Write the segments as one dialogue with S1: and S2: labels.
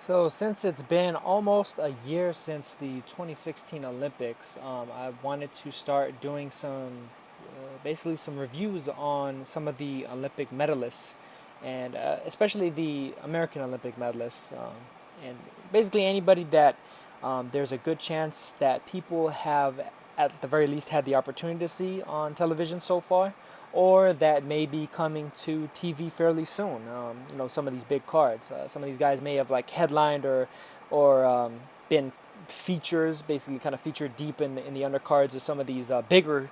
S1: So since it's been almost a year since the 2016 Olympics, I wanted to start doing basically some reviews on some of the Olympic medalists, and especially the American Olympic medalists, and basically anybody that there's a good chance that people have at the very least had the opportunity to see on television so far, or that may be coming to TV fairly soon. Some of these big cards. Some of these guys may have like headlined or been features, basically kind of featured deep in the undercards of some of these bigger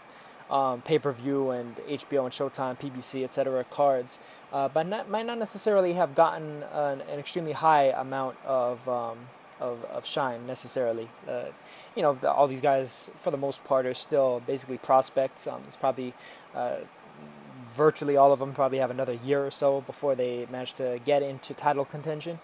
S1: pay-per-view and HBO and Showtime, PBC, etc. cards, might not necessarily have gotten an extremely high amount of shine necessarily. All these guys for the most part are still basically prospects. It's probably uh, virtually all of them probably have another year or so before they manage to get into title contention.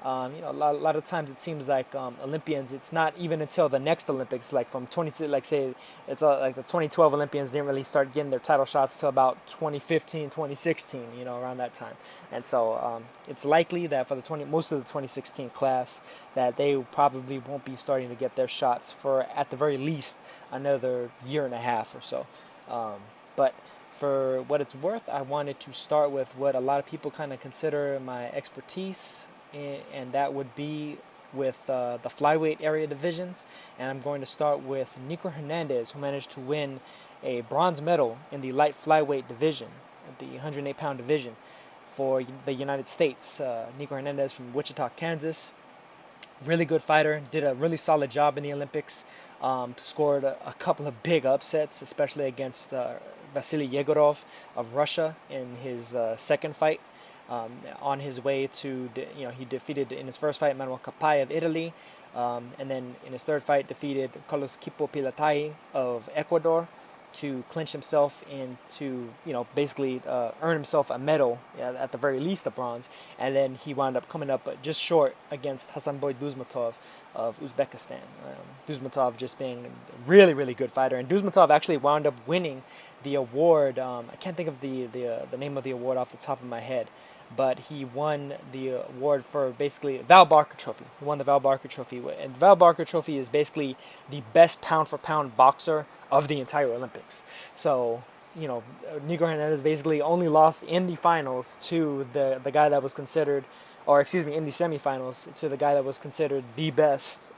S1: A lot of times it seems like Olympians, it's not even until the next Olympics, like from 20, like say, it's like the 2012 Olympians didn't really start getting their title shots till about 2015, 2016, around that time. And so it's likely that for most of the 2016 class, that they probably won't be starting to get their shots for at the very least another year and a half or so. But for what it's worth, I wanted to start with what a lot of people kind of consider my expertise, and that would be with the flyweight area divisions. And I'm going to start with Nico Hernandez, who managed to win a bronze medal in the light flyweight division, the 108-pound division, for the United States. Nico Hernandez from Wichita, Kansas, really good fighter, did a really solid job in the Olympics. Scored a couple of big upsets, especially against Vasily Yegorov of Russia in his second fight. On his way to, he defeated in his first fight Manuel Capai of Italy, and then in his third fight defeated Carlos Kipo Pilatai of Ecuador to clinch himself into, basically earn himself a medal, at the very least a bronze, and then he wound up coming up just short against Hasanboy Duzmatov of Uzbekistan. Duzmatov just being a really, really good fighter, and Duzmatov actually wound up winning the award. I can't think of the name of the award off the top of my head, but he won the award for basically Val Barker Trophy. He won the Val Barker Trophy, and the Val Barker Trophy is basically the best pound for pound boxer of the entire Olympics. So, Nico Hernandez basically only lost in the finals to the guy that was considered, or excuse me, in the semifinals to the guy that was considered the best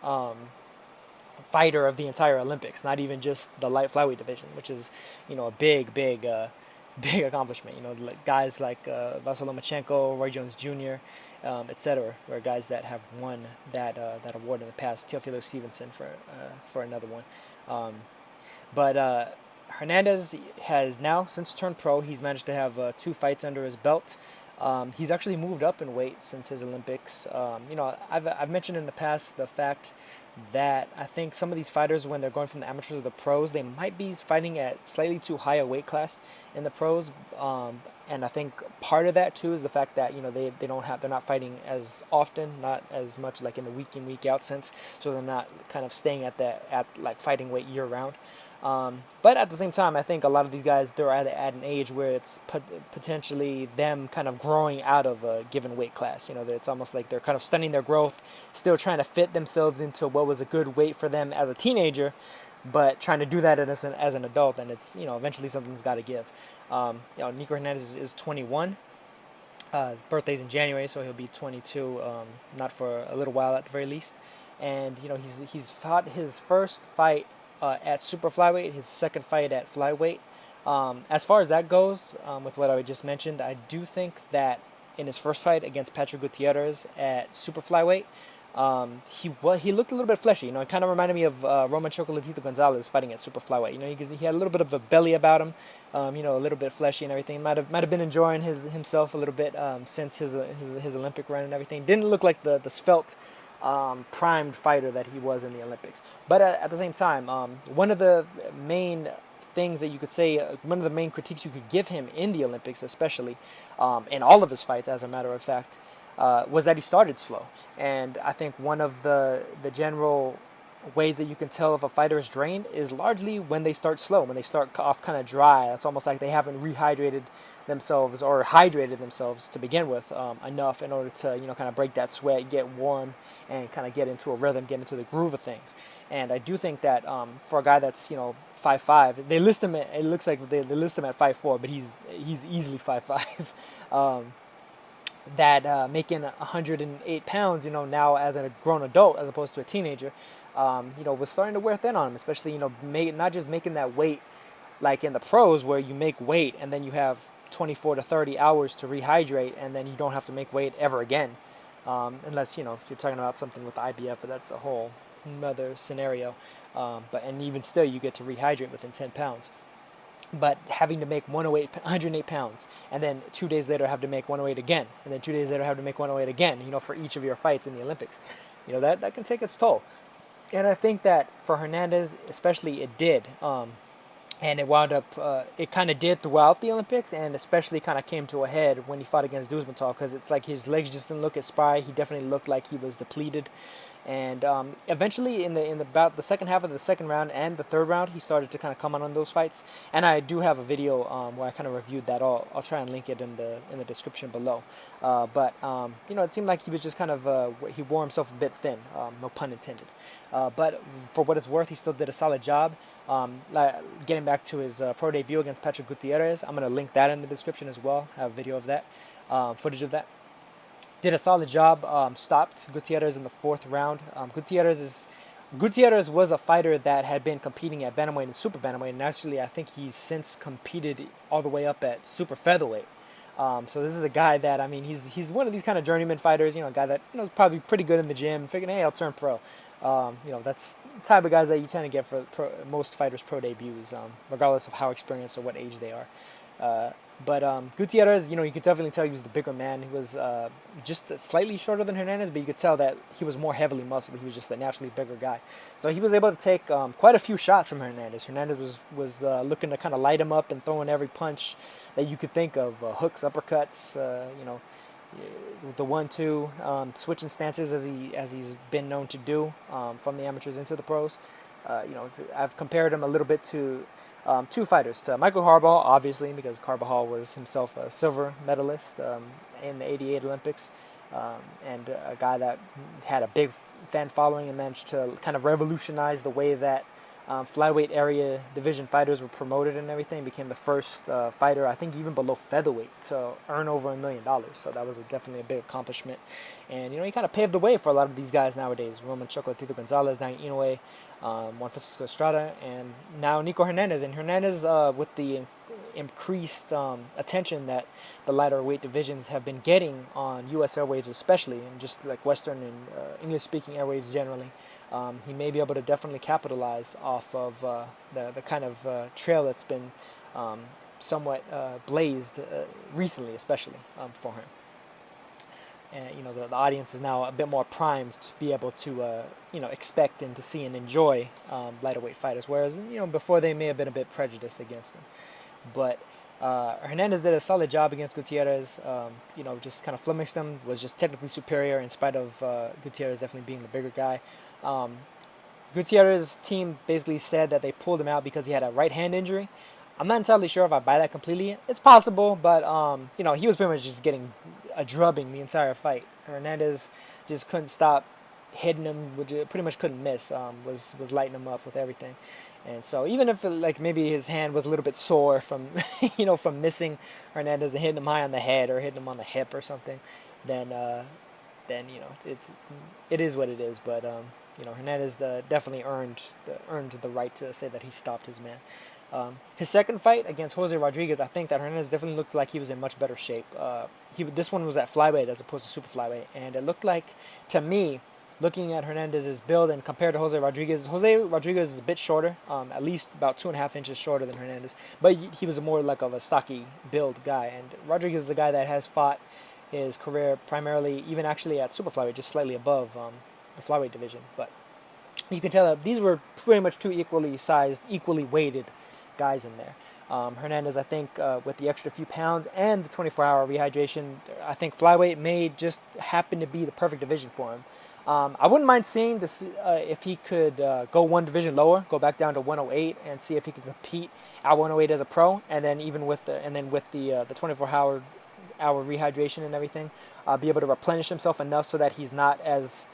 S1: fighter of the entire Olympics, not even just the light flyweight division, which is, a big, big, big accomplishment. Guys like Vasily Lomachenko, Roy Jones Jr., etc., were guys that have won that award in the past. Teofilo Stevenson for another one. But Hernandez has now, since turned pro, he's managed to have two fights under his belt. He's actually moved up in weight since his Olympics. I've mentioned in the past the fact that I think some of these fighters, when they're going from the amateurs to the pros, they might be fighting at slightly too high a weight class in the pros. And I think part of that too is the fact that they're not fighting as often, not as much like in the week in week out sense, so they're not kind of staying at like fighting weight year round. But at the same time, I think a lot of these guys, they're at an age where it's potentially them kind of growing out of a given weight class. It's almost like they're kind of stunning their growth, still trying to fit themselves into what was a good weight for them as a teenager, but trying to do that as an adult, and it's, eventually something's got to give. Nico Hernandez is 21. His birthday's in January, so he'll be 22, not for a little while at the very least. And he's fought his first fight at super flyweight, his second fight at flyweight. As far as that goes, with what I just mentioned, I do think that in his first fight against Patrick Gutierrez at super flyweight, he looked a little bit fleshy. It kind of reminded me of Roman Chocolatito Gonzalez fighting at super flyweight. He had a little bit of a belly about him, a little bit fleshy and everything. Might have been enjoying himself a little bit since his Olympic run and everything. Didn't look like the svelte, primed fighter that he was in the Olympics. But at the same time, one of the main things that you could say, one of the main critiques you could give him in the Olympics, especially in all of his fights, as a matter of fact, was that he started slow. And I think one of the general ways that you can tell if a fighter is drained is largely when they start slow, when they start off kind of dry. It's almost like they haven't rehydrated themselves or hydrated themselves to begin with enough in order to kind of break that sweat, get warm, and kind of get into a rhythm, get into the groove of things. And I do think that for a guy that's 5'5", they list him at, it looks like they list him at 5'4", but he's easily 5'5". That making 108 pounds, now as a grown adult as opposed to a teenager, was starting to wear thin on him, especially, not just making that weight like in the pros where you make weight and then you have 24 to 30 hours to rehydrate and then you don't have to make weight ever again. Unless, if you're talking about something with IBF, but that's a whole another scenario. And even still, you get to rehydrate within 10 pounds. But having to make 108 pounds, and then 2 days later have to make 108 again, and then 2 days later have to make 108 again, for each of your fights in the Olympics, that can take its toll. And I think that for Hernandez, especially, it did. And it wound up, it kind of did throughout the Olympics, and especially kind of came to a head when he fought against Duzmatov, because it's like his legs just didn't look as spry. He definitely looked like he was depleted. And eventually, in about the second half of the second round and the third round, he started to kind of come on those fights. And I do have a video where I kind of reviewed that. I'll try and link it in the description below. But it seemed like he was just kind of he wore himself a bit thin, no pun intended. But for what it's worth, he still did a solid job. Getting back to his pro debut against Patrick Gutierrez, I'm going to link that in the description as well. I have a video of that, footage of that. Did a solid job, stopped Gutierrez in the fourth round. Gutierrez was a fighter that had been competing at bantamweight and super bantamweight, and actually I think he's since competed all the way up at super featherweight. So this is a guy that, he's one of these kind of journeyman fighters, a guy that is probably pretty good in the gym, figuring, hey, I'll turn pro. That's the type of guys that you tend to get for most fighters' pro debuts, regardless of how experienced or what age they are. But Gutierrez, you could definitely tell he was the bigger man. He was just slightly shorter than Hernandez, but you could tell that he was more heavily muscled. He was just a naturally bigger guy. So he was able to take quite a few shots from Hernandez. Hernandez was looking to kind of light him up and throwing every punch that you could think of, hooks, uppercuts, the 1-2, switching stances as he's been known to do from the amateurs into the pros. I've compared him a little bit to two fighters, to Michael Carbajal, obviously, because Carbajal was himself a silver medalist in the '88 Olympics, and a guy that had a big fan following and managed to kind of revolutionize the way that flyweight area division fighters were promoted and everything. Became the first fighter, I think, even below featherweight, to earn over $1 million. So that was definitely a big accomplishment. And he kind of paved the way for a lot of these guys nowadays. Roman Chocolatito Gonzalez, Nain Inoue, Juan Francisco Estrada, and now Nico Hernandez. And Hernandez, with the increased attention that the lighter weight divisions have been getting on U.S. airwaves especially, and just like Western and English-speaking airwaves generally, he may be able to definitely capitalize off of the kind of trail that's been somewhat blazed recently, especially for him. And the audience is now a bit more primed to be able to expect and to see and enjoy lighter weight fighters, whereas before they may have been a bit prejudiced against them. But Hernandez did a solid job against Gutierrez. Just kind of flummoxed him. Was just technically superior in spite of Gutierrez definitely being the bigger guy. Gutierrez's team basically said that they pulled him out because he had a right hand injury. I'm not entirely sure if I buy that completely. It's possible, but he was pretty much just getting a drubbing the entire fight. Hernandez just couldn't stop hitting him, pretty much couldn't miss. Was lighting him up with everything. And so even if maybe his hand was a little bit sore from from missing Hernandez and hitting him high on the head or hitting him on the hip or something, then it is what it is. But Hernandez definitely earned the right to say that he stopped his man. His second fight against Jose Rodriguez, I think that Hernandez definitely looked like he was in much better shape. This one was at flyweight as opposed to super flyweight, and it looked like, to me, looking at Hernandez's build and compared to Jose Rodriguez is a bit shorter, at least about 2.5 inches shorter than Hernandez, but he was more like of a stocky build guy, and Rodriguez is a guy that has fought his career primarily, even actually at super flyweight, just slightly above the flyweight division. But you can tell that these were pretty much two equally sized, equally weighted guys in there. Hernandez, I think, with the extra few pounds and the 24-hour rehydration, I think flyweight may just happen to be the perfect division for him. I wouldn't mind seeing this if he could go one division lower, go back down to 108, and see if he could compete at 108 as a pro, and then even with the 24-hour rehydration and everything, be able to replenish himself enough so that he's not as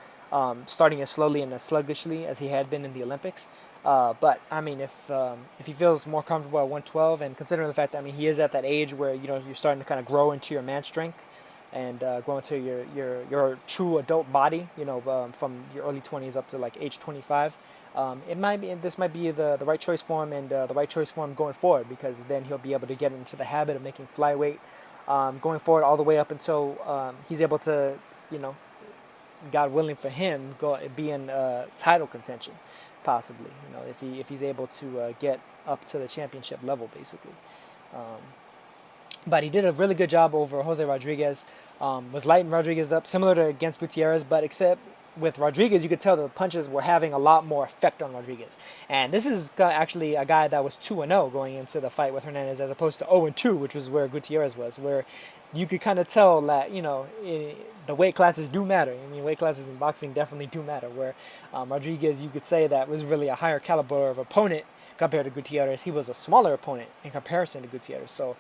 S1: starting as slowly and as sluggishly as he had been in the Olympics. But I mean, if he feels more comfortable at 112, and considering the fact that, I mean, he is at that age where, you know, you're starting to kind of grow into your man strength and grow into your true adult body, you know, from your early 20s up to like age 25. This might be the right choice for him, and the right choice for him going forward, because then he'll be able to get into the habit of making flyweight going forward all the way up until he's able to, you know, God willing for him, be in title contention, possibly. You know, if he's able to get up to the championship level, basically. Um, but he did a really good job over Jose Rodriguez. Was lighting Rodriguez up, similar to against Gutierrez, but except with Rodriguez, you could tell the punches were having a lot more effect on Rodriguez. And this is actually a guy that was 2-0 going into the fight with Hernandez, as opposed to 0-2, which was where Gutierrez was, where you could kind of tell that, you know, the weight classes do matter. I mean, weight classes in boxing definitely do matter, where Rodriguez, you could say that was really a higher caliber of opponent compared to Gutierrez. He was a smaller opponent in comparison to Gutierrez. So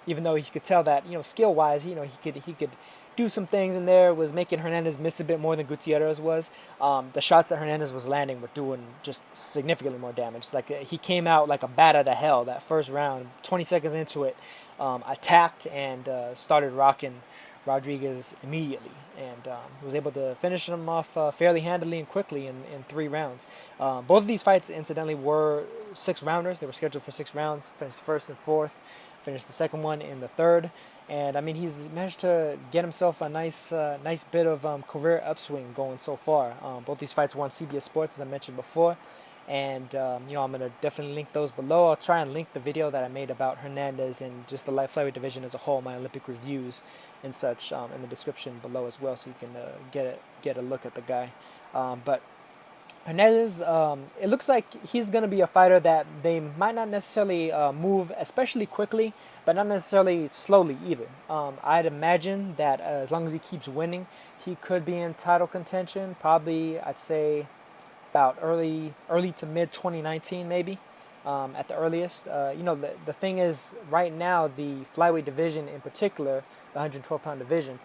S1: even though you could tell that, you know, skill-wise, you know, he could do some things in there, was making Hernandez miss a bit more than Gutierrez was. The shots that Hernandez was landing were doing just significantly more damage. It's like he came out like a bat out of hell that first round. 20 seconds into it, attacked and started rocking Rodriguez immediately, and was able to finish him off fairly handily and quickly in 3 rounds. Both of these fights, incidentally, were 6-rounders. They were scheduled for 6 rounds. Finished the first and fourth, finished the second one in the third. And I mean, he's managed to get himself a nice bit of career upswing going so far. Both these fights were on CBS Sports, as I mentioned before, and you know, I'm gonna definitely link those below. I'll try and link the video that I made about Hernandez and just the light flyweight division as a whole, my Olympic reviews and such, in the description below as well, so you can get a look at the guy. But Hernandez, it looks like he's going to be a fighter that they might not necessarily move especially quickly, but not necessarily slowly either. I'd imagine that as long as he keeps winning, he could be in title contention. Probably, I'd say, about early to mid 2019 maybe, at the earliest. You know, the thing is, right now, the flyweight division in particular, the 112-pound division,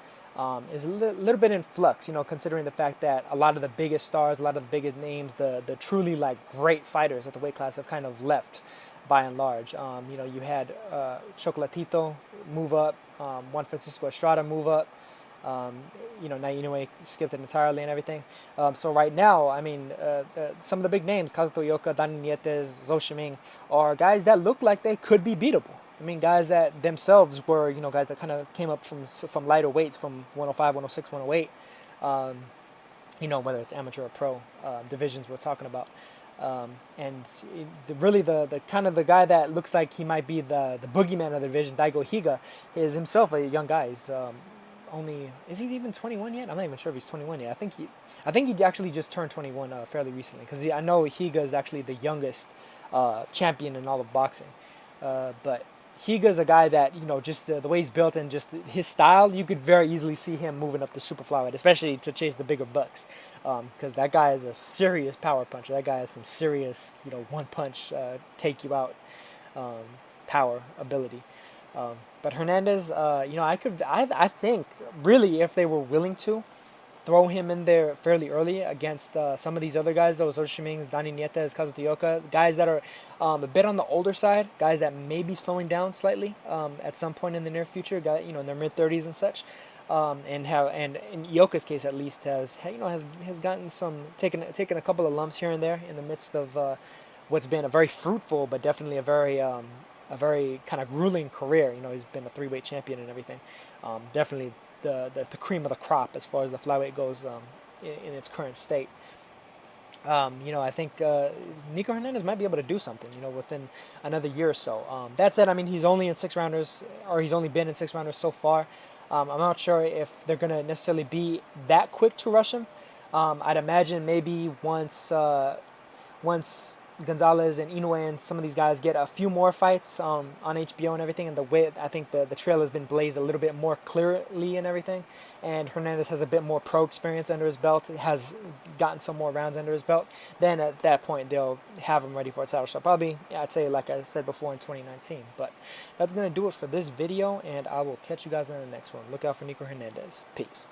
S1: is a little bit in flux, you know, considering the fact that a lot of the biggest stars, a lot of the biggest names, the truly like great fighters at the weight class have kind of left by and large. You know, you had Chocolatito move up, Juan Francisco Estrada move up. You know, now Inoue skipped it entirely and everything. So right now, I mean, some of the big names, Kazuto Ioka, Dani Nietes, Zhou Shiming, are guys that look like they could be beatable. I mean, guys that themselves were, you know, guys that kind of came up from lighter weights, from 105, 106, 108. You know, whether it's amateur or pro divisions we're talking about. And really the kind of the guy that looks like he might be the boogeyman of the division, Daigo Higa, is himself a young guy. He's is he even 21 yet? I'm not even sure if he's 21 yet. I think he actually just turned 21 fairly recently, because I know Higa is actually the youngest champion in all of boxing. But Higa's a guy that, you know, just the way he's built and just his style, you could very easily see him moving up the super flyweight, especially to chase the bigger bucks. Because that guy is a serious power puncher. That guy has some serious, you know, one punch take you out power ability. But Hernandez, you know, I think really, if they were willing to throw him in there fairly early against some of these other guys, those Zhou Shiming, Dani Nietes, Kazuto Ioka, guys that are a bit on the older side, guys that may be slowing down slightly at some point in the near future, guys, you know, in their mid 30s and such, and in Ioka's case at least has gotten taken a couple of lumps here and there in the midst of what's been a very fruitful but definitely a very kind of grueling career. You know, he's been a 3-weight champion and everything. Definitely the cream of the crop as far as the flyweight goes in its current state. You know, I think Nico Hernandez might be able to do something, you know, within another year or so. That said, I mean, he's only in 6-rounders, or he's only been in 6-rounders so far. I'm not sure if they're going to necessarily be that quick to rush him. I'd imagine maybe once Gonzalez and Inoue and some of these guys get a few more fights on HBO and everything, and I think the trail has been blazed a little bit more clearly and everything. And Hernandez has a bit more pro experience under his belt, has gotten some more rounds under his belt. Then at that point they'll have him ready for a title shot. Probably, yeah, I'd say, like I said before, in 2019. But that's gonna do it for this video, and I will catch you guys in the next one. Look out for Nico Hernandez. Peace.